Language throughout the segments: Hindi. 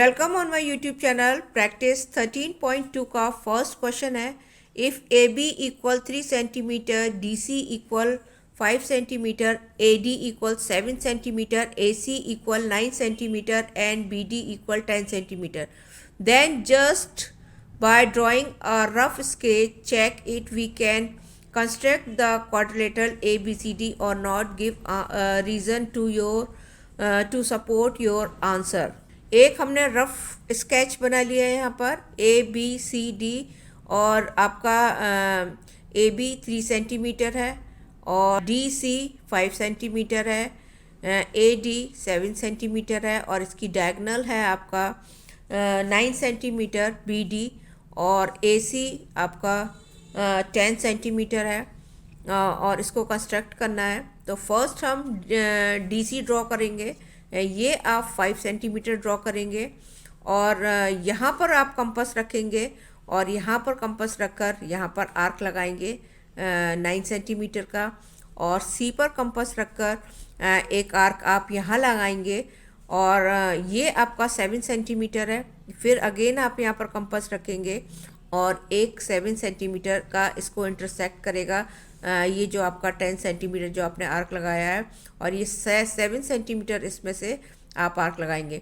Welcome on my YouTube channel. Practice 13.2 का फर्स्ट क्वेश्चन है। If A B equal 3 centimetre, D C equal 5 centimetre, A D equal 7 centimetre, A C equal 9 centimetre and B D equal 10 centimetre, then just by drawing a rough sketch check it we can construct the quadrilateral ABCD or not. Give a reason to your to support your answer. एक हमने रफ स्केच बना लिया है यहाँ पर ABCD और आपका AB 3 सेंटीमीटर है और DC 5 सेंटीमीटर है, AD 7 सेंटीमीटर है और इसकी डायगोनल है आपका 9 सेंटीमीटर BD और AC आपका 10 सेंटीमीटर है और इसको कंस्ट्रक्ट करना है। तो फर्स्ट हम DC ड्रॉ करेंगे। ये आप 5 सेंटीमीटर ड्रॉ करेंगे और यहाँ पर आप कंपास रखेंगे और यहाँ पर कंपास रखकर यहाँ पर आर्क लगाएंगे 9 सेंटीमीटर का और C पर कंपास रखकर एक आर्क आप यहाँ लगाएंगे और ये आपका 7 सेंटीमीटर है। फिर अगेन आप यहाँ पर कंपास रखेंगे और एक 7 सेंटीमीटर का इसको इंटरसेक्ट करेगा ये जो आपका 10 सेंटीमीटर जो आपने आर्क लगाया है और ये 7 सेंटीमीटर इसमें से आप आर्क लगाएंगे।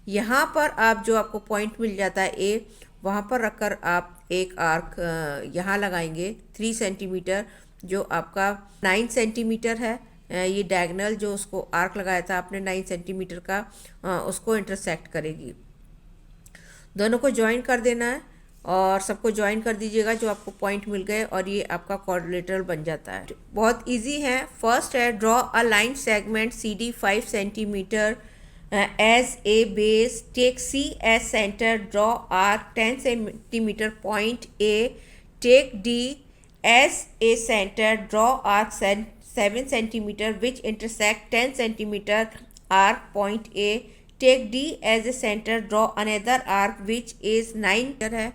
यहाँ पर आप जो आपको पॉइंट मिल जाता है ए, वहाँ पर रखकर आप एक आर्क यहाँ लगाएंगे 3 सेंटीमीटर जो आपका 9 सेंटीमीटर है। ये डायगोनल जो उसको आर्क लगाया था आपने 9 सेंटीमीटर का उसको इंटरसेक्ट करेगी। दोनों को ज्वाइन कर देना है और सबको ज्वाइन कर दीजिएगा जो आपको पॉइंट मिल गए और ये आपका क्वाड्रिलेटरल बन जाता है। बहुत इजी है। फर्स्ट है draw a line segment CD 5 centimetre as a base, take C as centre, draw arc 10 centimetre point A, take D as a centre, draw arc 7 centimetre which intersect 10 centimetre arc point A, take D as a centre, draw another arc which is 9 है।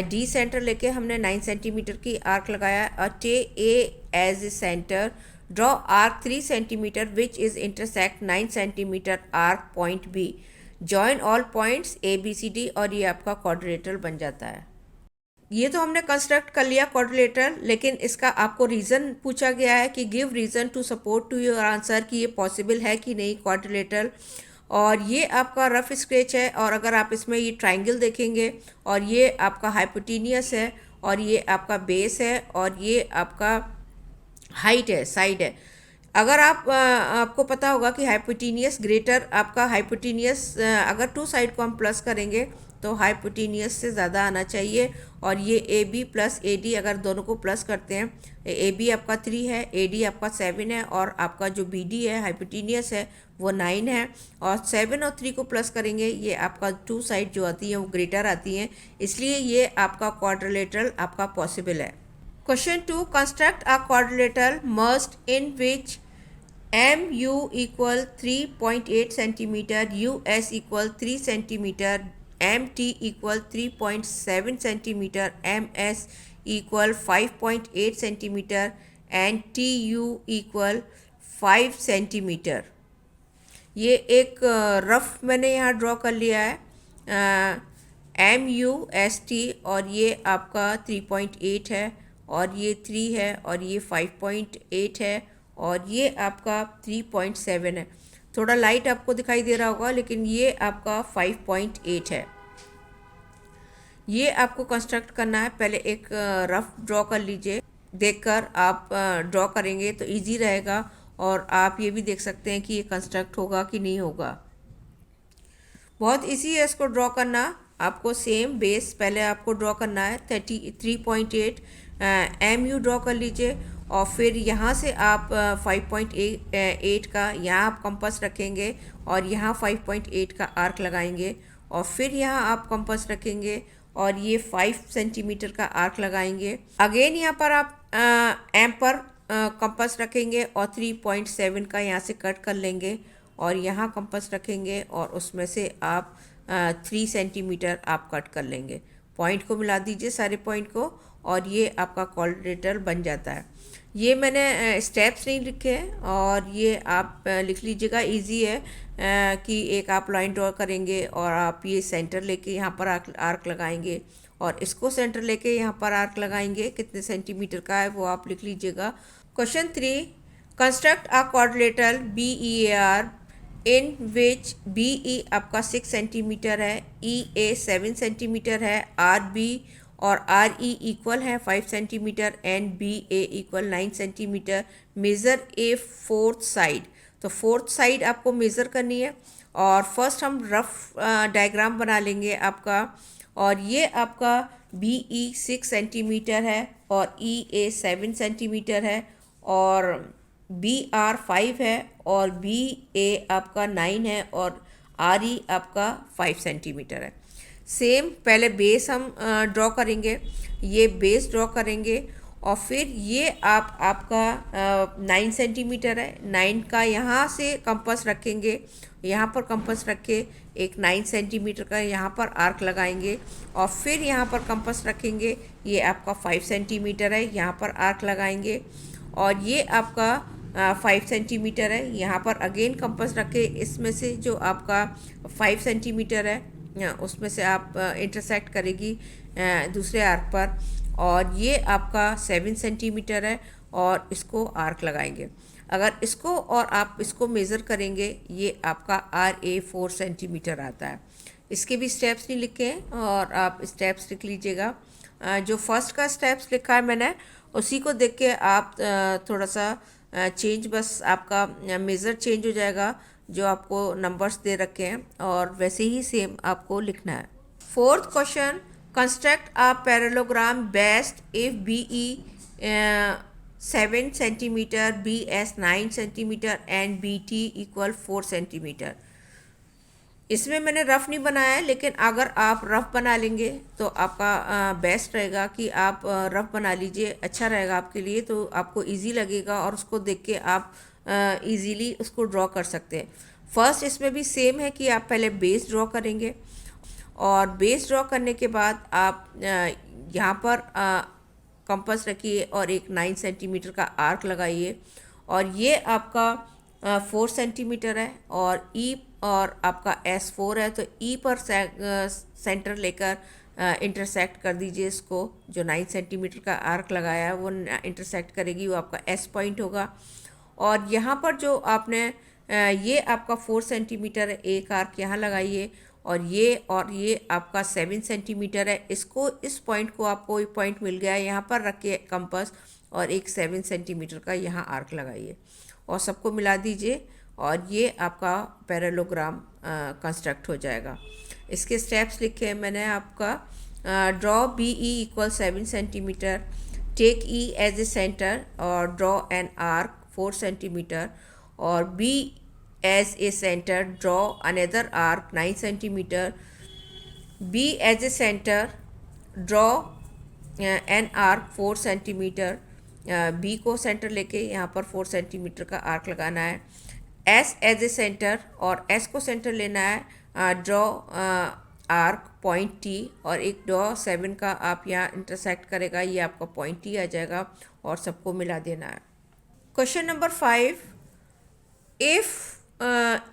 D सेंटर लेके हमने 9 सेंटीमीटर की आर्क लगाया और take A as a centre, draw arc 3 centimetre which is intersect 9 centimetre arc point B, join all points ABCD और ये आपका क्वाड्रिलेटरल बन जाता है। ये तो हमने कंस्ट्रक्ट कर लिया क्वाड्रिलेटरल, लेकिन इसका आपको रीज़न पूछा गया है कि give reason to support to your answer कि ये पॉसिबल है कि नहीं क्वाड्रिलेटरल। और ये आपका रफ स्केच है और अगर आप इसमें ये ट्रायंगल देखेंगे और ये आपका हाइपोटेनियस है और ये आपका बेस है और ये आपका हाइट है, साइड है। अगर आपको पता होगा कि हाइपोटेनियस ग्रेटर आपका हाइपोटेनियस अगर 2 साइड को हम प्लस करेंगे तो हाइपोटेनियस से ज़्यादा आना चाहिए और ये AB प्लस AD अगर दोनों को प्लस करते हैं, AB आपका 3 है, AD आपका 7 है और आपका जो BD है हाइपोटेनियस है वो 9 है और 7 और 3 को प्लस करेंगे ये आपका 2 साइड जो आती हैं वो ग्रेटर आती हैं, इसलिए ये आपका क्वाड्रिलेटरल आपका पॉसिबल है। Question 2, construct a quadrilateral must in which MU equal 3.8 centimetre, US equal 3 centimetre, MT equal 3.7 centimetre, MS equal 5.8 centimetre and TU equal 5 centimetre. ये एक रफ मैंने यहाँ ड्रॉ कर लिया है MUST और ये आपका 3.8 है और ये 3 है और ये 5.8 है और ये आपका 3.7 है। थोड़ा लाइट आपको दिखाई दे रहा होगा लेकिन ये आपका 5.8 है। ये आपको कंस्ट्रक्ट करना है। पहले एक रफ ड्रॉ कर लीजिए, देखकर आप ड्रॉ करेंगे तो इजी रहेगा और आप ये भी देख सकते हैं कि ये कंस्ट्रक्ट होगा कि नहीं होगा। बहुत इजी है इसको ड्रॉ करना। आपको सेम बेस पहले आपको ड्रॉ करना है 3.8 MU ड्रॉ कर लीजिए और फिर यहाँ से आप 5.8 का यहाँ आप कंपास रखेंगे और यहाँ 5.8 का आर्क लगाएंगे और फिर यहाँ आप कंपास रखेंगे और ये 5 सेंटीमीटर का आर्क लगाएंगे। अगेन यहाँ पर आप M पर कंपास रखेंगे और 3.7 का यहाँ से कट कर लेंगे और यहाँ कंपास रखेंगे और उसमें से आप 3 सेंटीमीटर आप कट कर लेंगे। पॉइंट को मिला दीजिए सारे पॉइंट को और ये आपका क्वाड्रिलेटरल बन जाता है। ये मैंने स्टेप्स नहीं लिखे हैं, और ये आप लिख लीजिएगा, इजी है। कि एक आप लाइन ड्रॉ करेंगे और आप ये सेंटर लेके यहाँ पर आर्क लगाएंगे, और इसको सेंटर लेके यहाँ पर आर्क लगाएंगे। कितने सेंटीमीटर का है वो आप लिख लीजिएगा। Question 3, construct a quadrilateral BEAR in which BE आपका 6 सेंटीमीटर है, EA 7 सेंटीमीटर है, RB और RE इक्वल है 5 centimetre and BA equal 9 centimetre. Measure A fourth side, तो फोर्थ साइड आपको मेज़र करनी है। और फर्स्ट हम रफ डायग्राम बना लेंगे आपका। और ये आपका BE 6 सेंटीमीटर है और EA 7 सेंटीमीटर है, और BR 5 है, और BA आपका 9 है, और RE आपका 5 सेंटीमीटर है। सेम पहले बेस हम ड्रॉ करेंगे, ये बेस ड्रॉ करेंगे, और फिर ये आपका 9 सेंटीमीटर है। 9 का यहाँ से कंपास रखेंगे, यहाँ पर कंपास रख के एक 9 सेंटीमीटर का यहाँ पर आर्क लगाएंगे, और फिर यहाँ पर कंपास रखेंगे, ये आपका 5 सेंटीमीटर है, यहाँ पर आर्क लगाएंगे, और ये आपका 5 सेंटीमीटर है। यहाँ पर अगेन कंपास रखे, इसमें से जो आपका 5 सेंटीमीटर है उसमें से आप इंटरसेक्ट करेगी दूसरे आर्क पर, और ये आपका 7 सेंटीमीटर है, और इसको आर्क लगाएंगे। अगर इसको और आप इसको मेज़र करेंगे, ये आपका RA 4 सेंटीमीटर आता है। इसके भी स्टेप्स नहीं लिखे हैं, और आप स्टेप्स लिख लीजिएगा। जो फर्स्ट का स्टेप्स लिखा है मैंने, उसी को देख के आप थोड़ा सा चेंज, बस आपका मेज़र चेंज हो जाएगा, जो आपको नंबर्स दे रखे हैं, और वैसे ही सेम आपको लिखना है। Fourth question, construct a parallelogram best if BE 7 centimetre, BS 9 centimetre and BT equal 4 centimetre. इसमें मैंने रफ़ नहीं बनाया है, लेकिन अगर आप रफ़ बना लेंगे तो आपका बेस्ट रहेगा कि आप रफ़ बना लीजिए, अच्छा रहेगा आपके लिए, तो आपको इजी लगेगा, और उसको देख के आप इजीली उसको ड्रॉ कर सकते हैं। फर्स्ट इसमें भी सेम है कि आप पहले बेस ड्रॉ करेंगे, और बेस ड्रॉ करने के बाद आप यहाँ पर कंपास रखिए और एक 9 सेंटीमीटर का आर्क लगाइए, और ये आपका 4 सेंटीमीटर है, और E और आपका S4 है, तो E पर सेंटर लेकर इंटरसेक्ट कर दीजिए इसको। जो 9 सेंटीमीटर का आर्क लगाया है वो इंटरसेक्ट करेगी, वो आपका S पॉइंट होगा। और यहाँ पर जो आपने ये आपका 4 सेंटीमीटर है, एक आर्क यहाँ लगाइए, और ये आपका 7 सेंटीमीटर है, इसको इस पॉइंट को आपको एक पॉइंट मिल गया है, यहाँ पर रखिए कंपास, और एक 7 सेंटीमीटर का यहाँ आर्क लगाइए, और सबको मिला दीजिए, और ये आपका पैरेललोग्राम कंस्ट्रक्ट हो जाएगा। इसके स्टेप्स लिखे हैं मैंने आपका। Draw BE equal 7 centimetre, take E as a centre, और ड्रॉ एन आर्क 4 सेंटीमीटर, और B as a center, draw another arc 9 centimeter, B as a center, draw an arc 4 centimeter, B को सेंटर लेके यहाँ पर 4 सेंटीमीटर का आर्क लगाना है। S एज ए सेंटर, और S को सेंटर लेना है, ड्रॉ आर्क पॉइंट T, और एक ड्रॉ 7 का आप यहाँ इंटरसेक्ट करेगा, ये आपका पॉइंट T आ जाएगा, और सबको मिला देना है। Question number 5,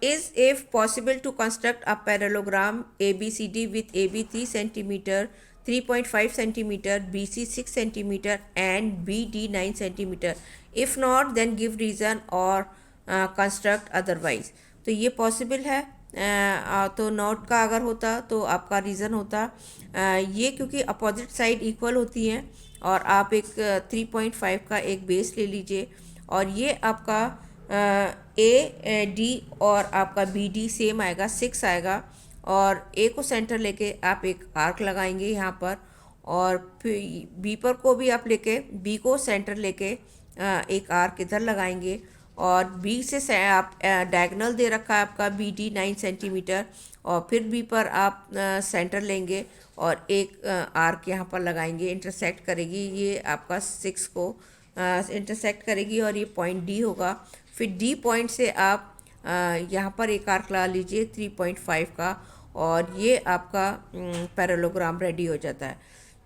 is if possible to construct a parallelogram ABCD with AB 3 centimeter, 3.5 centimeter, BC 6 centimeter and BD 9 centimeter. If not, then give reason or construct otherwise. तो ये पॉसिबल है, तो नॉट का अगर होता तो आपका रीज़न होता। ये क्योंकि अपोजिट साइड इक्वल होती हैं, और आप एक 3.5 का एक बेस ले लीजिए, और ये आपका AD और आपका BD सेम आएगा, 6 आएगा, और A को सेंटर लेके आप एक आर्क लगाएंगे यहाँ पर, और फिर B पर को भी आप लेके B को सेंटर लेके एक आर्क इधर लगाएंगे, और B से आप डायगोनल दे रखा है आपका BD 9 सेंटीमीटर, और फिर B पर आप सेंटर लेंगे और एक आर्क यहाँ पर लगाएंगे, इंटरसेक्ट करेगी, ये आपका 6 को इंटरसेक्ट करेगी, और ये पॉइंट D होगा। फिर D पॉइंट से आप यहाँ पर एक आर्क लगा लीजिए 3.5 का, और ये आपका पैरेललोग्राम रेडी हो जाता है।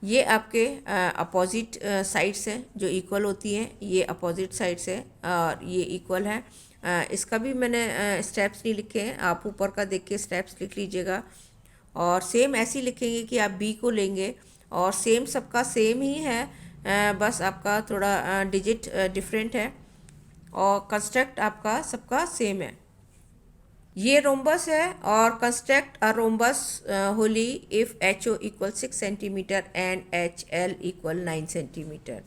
ये आपके अपोजिट साइड्स हैं जो इक्वल होती हैं, ये अपोजिट साइड्स है और ये इक्वल है। इसका भी मैंने स्टेप्स नहीं लिखे हैं, आप ऊपर का देख के स्टेप्स लिख लीजिएगा। और सेम ऐसे ही लिखेंगे कि आप बी को लेंगे और सेम सबका सेम ही है, बस आपका थोड़ा डिजिट डिफरेंट है और कंस्ट्रक्ट आपका सबका सेम है। ये रोम्बस है और construct a rhombus HOLY if H O equal 6 centimetre and H L equal 9 centimetre.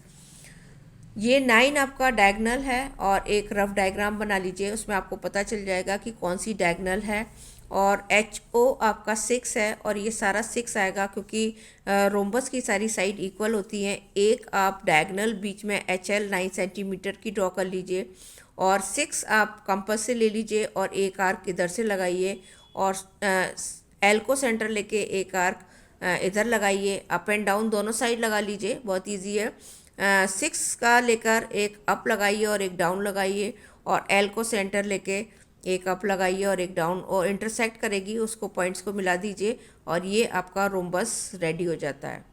ये 9 आपका डायगनल है और एक रफ डायग्राम बना लीजिए, उसमें आपको पता चल जाएगा कि कौन सी डायगनल है। और एच ओ आपका 6 है और ये सारा 6 आएगा क्योंकि रोम्बस की सारी साइड इक्वल होती हैं। एक आप डायगनल बीच में एच एल 9 सेंटीमीटर की ड्रॉ कर लीजिए और 6 आप कंपास से ले लीजिए और एक आर्क इधर से लगाइए और एल को सेंटर लेके एक आर्क इधर लगाइए, अप एंड डाउन दोनों साइड लगा लीजिए, बहुत इजी है। 6 का लेकर एक अप लगाइए और एक डाउन लगाइए और एल को सेंटर लेके एक अप लगाइए और एक डाउन, और इंटरसेक्ट करेगी उसको, पॉइंट्स को मिला दीजिए और ये आपका रोम्बस रेडी हो जाता है।